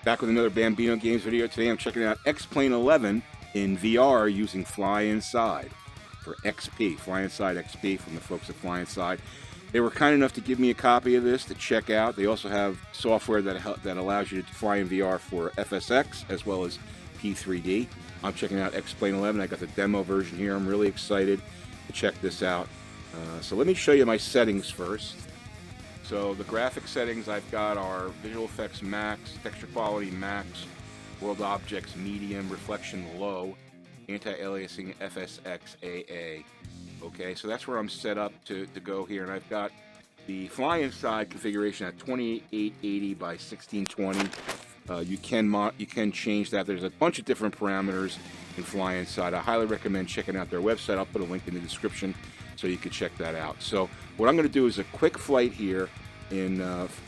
Back with another Bambino Games video. Today I'm checking out X-Plane 11 in VR using FlyInside for XP. FlyInside XP from the folks at FlyInside. They were kind enough to give me a copy of this to check out. They also have software that allows you to fly in VR for FSX as well as P3D. I'm checking out X-Plane 11. I got the demo version here. I'm really excited to check this out. So let me show you my settings first. So the graphic settings I've got are Visual Effects Max, Texture Quality Max, World Objects Medium, Reflection Low, Anti-Aliasing FSX AA. Okay, so that's where I'm set up to go here, and I've got the FlyInside configuration at 2880 by 1620. You can change that. There's a bunch of different parameters in FlyInside. I highly recommend checking out their website. I'll put a link in the description so you can check that out. So what I'm going to do is a quick flight here in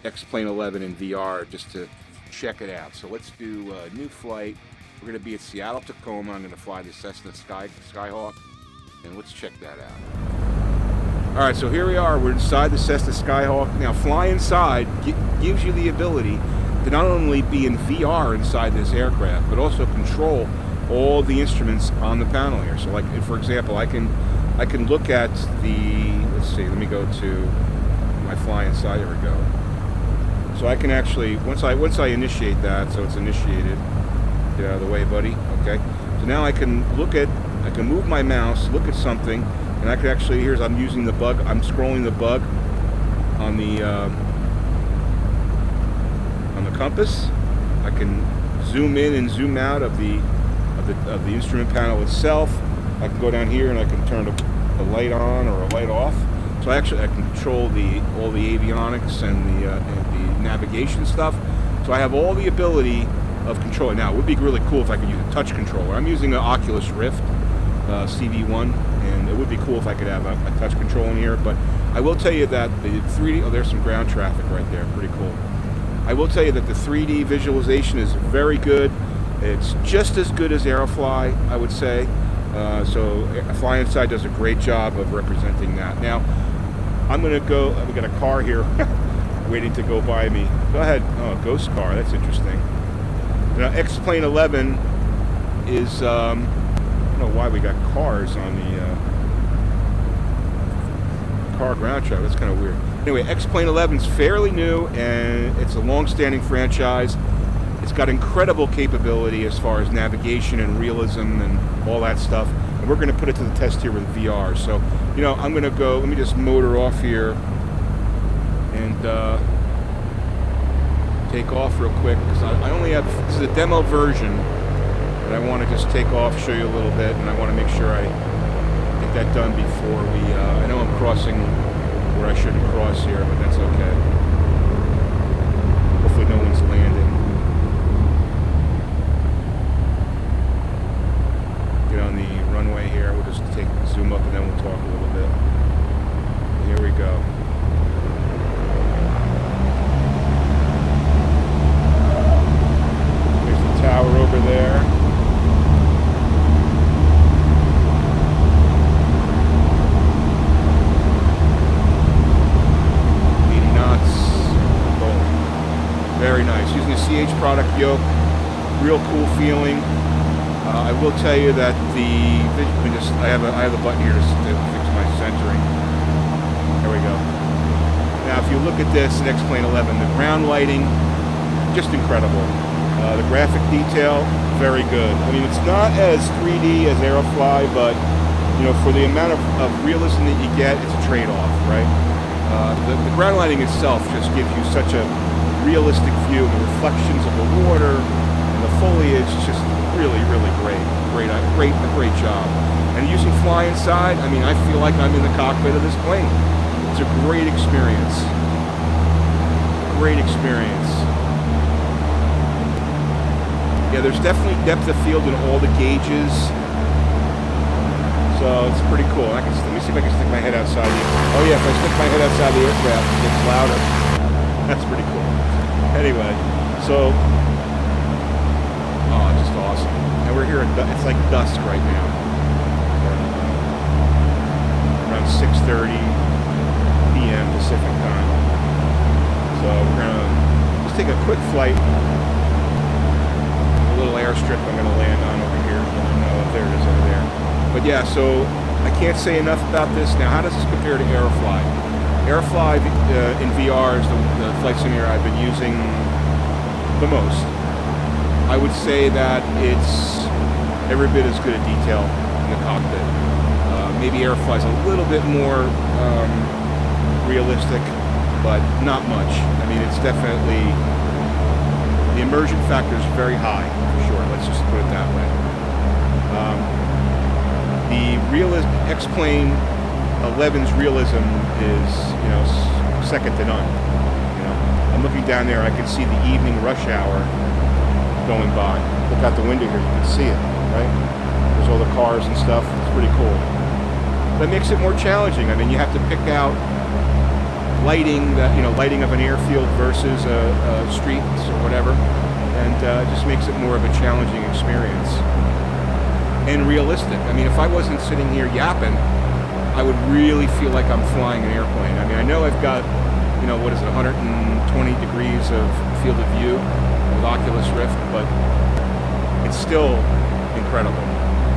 X-Plane 11 in VR just to check it out. So let's do a new flight. We're going to be at Seattle, Tacoma. I'm going to fly the Cessna Skyhawk, and let's check that out. All right, so here we are. We're inside the Cessna Skyhawk. Now, FlyInside gives you the ability to not only be in VR inside this aircraft, but also control all the instruments on the panel here. So, like, for example, I can look at the, let's see, let me go to my FlyInside. Here we go. So I can actually, once I initiate that, so it's initiated, get out of the way, buddy. Okay. So now I can move my mouse, look at something, and I can actually, here's, I'm using the bug, I'm scrolling the bug on the compass. I can zoom in and zoom out of the instrument panel itself. I can go down here and I can turn a light on or a light off. So I can control all the avionics and the navigation stuff. So I have all the ability of controlling. Now it would be really cool if I could use a touch controller. I'm using an Oculus Rift CV1, and it would be cool if I could have a touch control in here. But I will tell you that the 3D, oh, there's some ground traffic right there, pretty cool. I will tell you that the 3D visualization is very good. It's just as good as Aerofly, I would say. So FlyInside does a great job of representing that. Now, I'm going to go, we got a car here waiting to go by me. Go ahead. Oh, ghost car, that's interesting. Now, X-Plane 11 is, I don't know why we got cars on the car ground traffic. That's kind of weird. Anyway, X-Plane 11 is fairly new, and it's a long-standing franchise. It's got incredible capability as far as navigation and realism and all that stuff. And we're going to put it to the test here with VR. So, you know, I'm going to go, let me just motor off here and take off real quick, because I only have, this is a demo version, but I want to just take off, show you a little bit, and I want to make sure I get that done before we, I know I'm crossing where I shouldn't cross here, but that's okay. Hopefully no one's landing. Get on the runway here. We'll just zoom up and then we'll talk a little bit. Here we go. There's the tower over there. Very nice. Using a CH product yoke, real cool feeling. I will tell you that I have a button here to fix my centering. There we go. Now, if you look at this in X-Plane 11, the ground lighting, just incredible. The graphic detail, very good. I mean, it's not as 3D as Aerofly, but you know, for the amount of realism that you get, it's a trade-off, right? The ground lighting itself just gives you such a realistic view. The reflections of the water and the foliage is just really, really great. Great job. And using FlyInside, I mean, I feel like I'm in the cockpit of this plane. It's a great experience. Great experience. Yeah, there's definitely depth of field in all the gauges. So it's pretty cool. Let me see if I can stick my head outside the, oh yeah, if I stick my head outside the aircraft, it gets louder. That's pretty cool. Anyway, so, oh, just awesome. And we're here at, it's like dusk right now. Around 6:30 p.m. Pacific time. So we're gonna just take a quick flight airstrip I'm going to land on over here. No, there it is over there. But yeah, so I can't say enough about this. Now, how does this compare to Airfly? Airfly in VR is the flight simulator I've been using the most. I would say that it's every bit as good a detail in the cockpit. Maybe Airfly is a little bit more realistic, but not much. I mean, it's definitely, the immersion factor is very high, for sure. Let's just put it that way. The X-Plane 11's realism is, you know, second to none. You know, I'm looking down there, I can see the evening rush hour going by. Look out the window here, you can see it, right? There's all the cars and stuff. It's pretty cool. That makes it more challenging. I mean, you have to pick out lighting, lighting of an airfield versus a streets or whatever, and it just makes it more of a challenging experience and realistic. I mean, if I wasn't sitting here yapping, I would really feel like I'm flying an airplane. I mean, I know I've got, 120 degrees of field of view with Oculus Rift, but it's still incredible.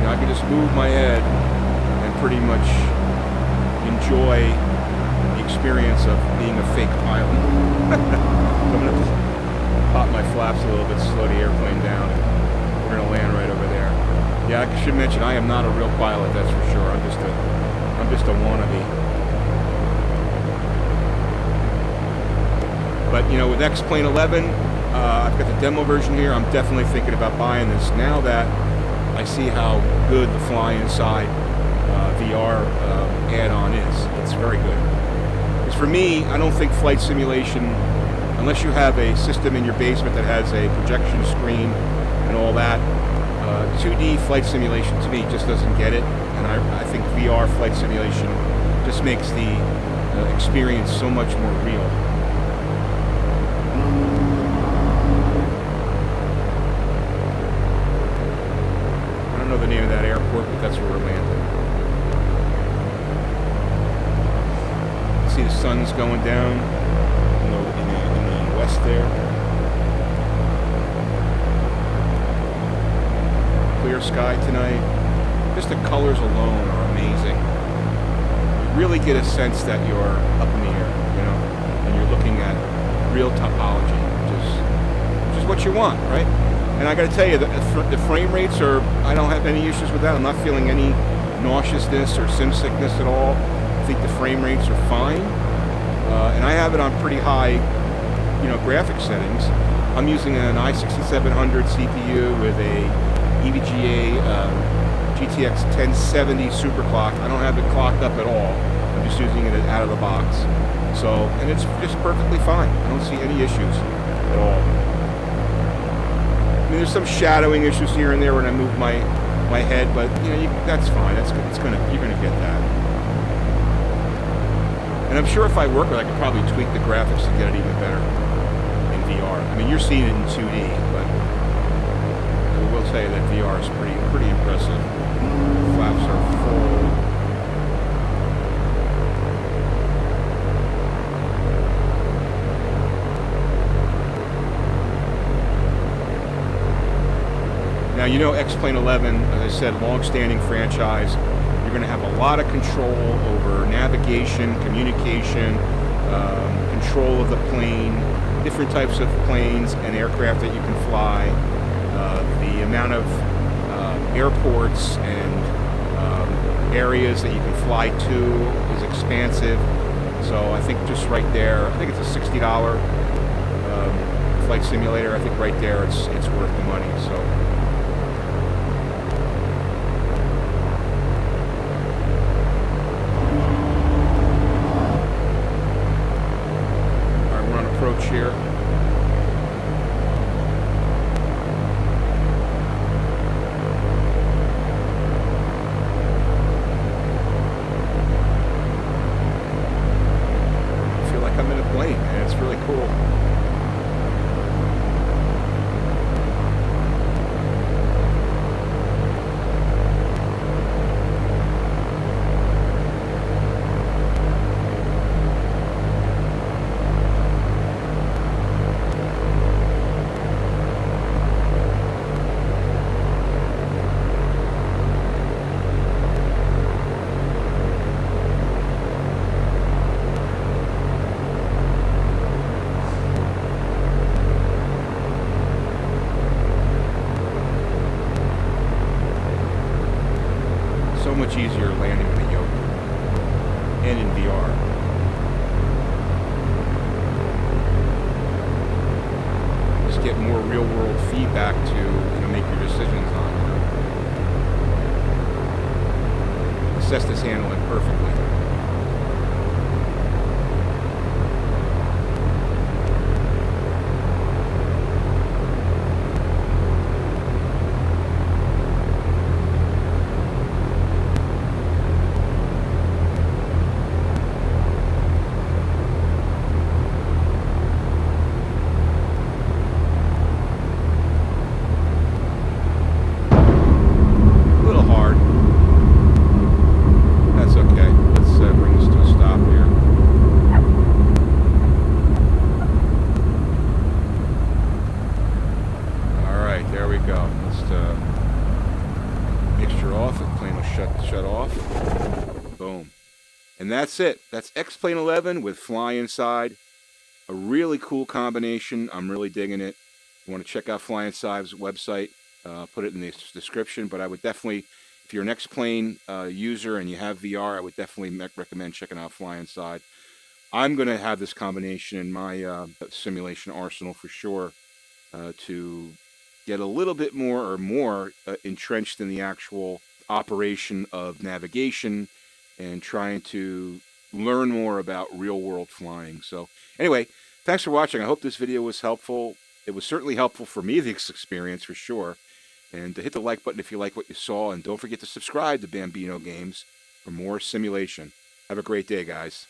I can just move my head and pretty much enjoy the experience of being a fake pilot. So I'm going to pop my flaps a little bit, slow the airplane down, and we're going to land right over there. Yeah, I should mention I am not a real pilot, that's for sure. I'm just a wannabe. But with X-Plane 11, I've got the demo version here. I'm definitely thinking about buying this now that I see how good the FlyInside VR add-on is. It's very good. Because for me, I don't think flight simulation, unless you have a system in your basement that has a projection screen and all that, 2D flight simulation to me just doesn't get it. And I think VR flight simulation just makes the experience so much more real. I don't know the name of that airport, but that's where we're landing. See the sun's going down in the west there. Clear sky tonight. Just the colors alone are amazing. You really get a sense that you're up in the air, and you're looking at real topology, which is what you want, right? And I got to tell you, the frame rates I don't have any issues with that. I'm not feeling any nauseousness or sim sickness at all. I think the frame rates are fine. And I have it on pretty high, graphic settings. I'm using an i6700 CPU with a EVGA GTX 1070 superclock. I don't have it clocked up at all. I'm just using it out of the box. So, and it's just perfectly fine. I don't see any issues at all. I mean, there's some shadowing issues here and there when I move my head, but that's fine. You're gonna get that. And I'm sure if I work with it, I could probably tweak the graphics to get it even better in VR. I mean, you're seeing it in 2D, but I will say that VR is pretty impressive. Flaps are full. Now, X-Plane 11, as I said, long-standing franchise. You're going to have a lot of control over navigation, communication, control of the plane, different types of planes and aircraft that you can fly. The amount of airports and areas that you can fly to is expansive. So I think just right there, I think it's a $60 flight simulator. I think right there it's worth the money. So. Approach here. I feel like I'm in a plane, and it's really cool. some more real-world feedback to, you know, make your decisions on. Cessna's handling perfectly. There we go. Let's mixture off. The plane will shut off. Boom. And that's it. That's X-Plane 11 with FlyInside. A really cool combination. I'm really digging it. You want to check out FlyInside's website. Put it in the description. But I would definitely, if you're an X-Plane user and you have VR, I would definitely recommend checking out FlyInside. I'm going to have this combination in my simulation arsenal for sure to get a little bit more entrenched in the actual operation of navigation and trying to learn more about real-world flying. So anyway, thanks for watching. I hope this video was helpful. It was certainly helpful for me, this experience, for sure. And hit the like button if you like what you saw. And don't forget to subscribe to Bambino Games for more simulation. Have a great day, guys.